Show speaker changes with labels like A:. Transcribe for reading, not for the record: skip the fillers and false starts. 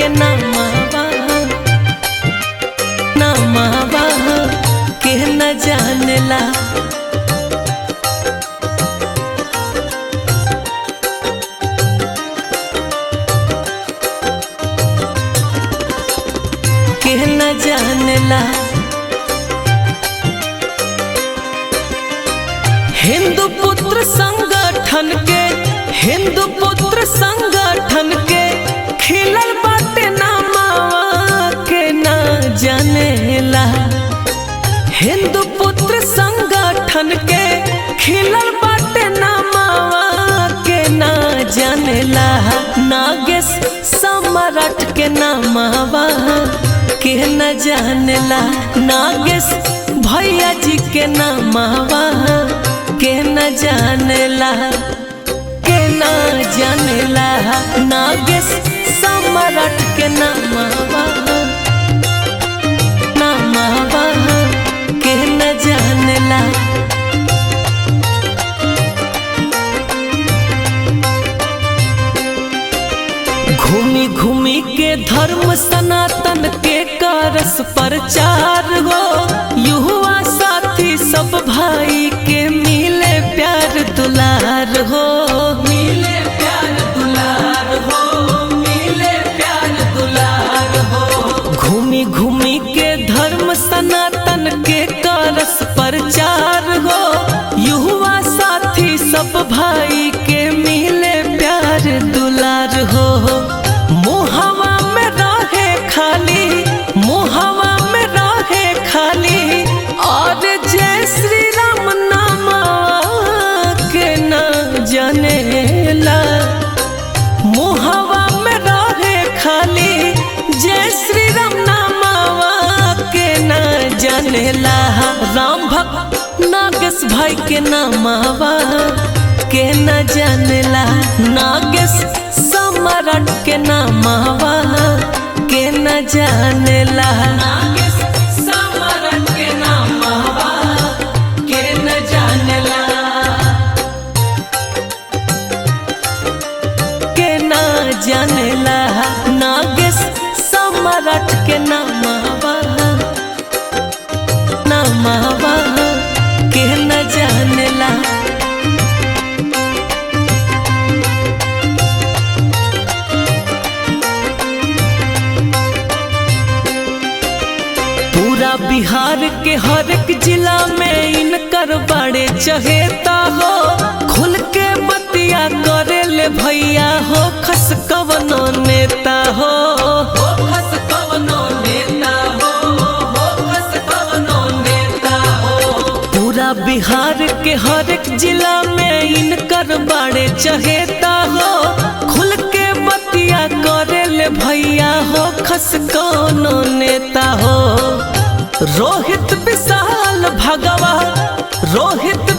A: के नामावा नामावा के न जानेला। के न जानेला। हिंदू पुत्र संगठन के हिंदू पुत्र संगठन के खिलल बाटे नामावा के न जानेला। हिंदू पुत्र संगठन के खिलल बाटे नामावा के न जानेला। नागेश सम्राट के नामावा के न जानेला। नागेश भैया जी के नामावा के न जानेला के न जानेला। नागेश सम्राट के नामावा नामावा के न जानेला। घूमी घूमी के धर्म सनातन के करस प्रचार हो। युवा साथी सब भाई के मिले प्यार दुलार हो। मिले प्यार दुलार हो। मिले प्यार दुलार हो। घूमी घूमी के धर्म सनातन के करस प्रचार हो। युवा साथी सब भाई के मिले प्यार दुलार हो। मुहवा में रहे खाली मुहवा में रहे खाली और जय श्री राम नामा के न जानेला। मुहवा में रहे खाली जय श्री राम नामा के न जानेला। राम भक्त नागेश भाई के नामावा के न जानेला। नागेश सम्राट के नामावा के न जानेला। नागेश सम्राट के नामावा के न जानेला के न जानेला। नागेश सम्राट के नामावा नामावा के न जानेला। पूरा बिहार के हर एक जिला में इनकर बड़े चहेता हो। खुल के बतिया करे ले भैया हो खस कवनो नेता हो। खस कवनो नेता हो। खस कवनो नेता हो। पूरा बिहार के हर एक जिला में इनकर बड़े चहेता हो। खुल के बतिया करे ले भैया हो खस कवनो नेता हो। रोहित विशाल भगवा रोहित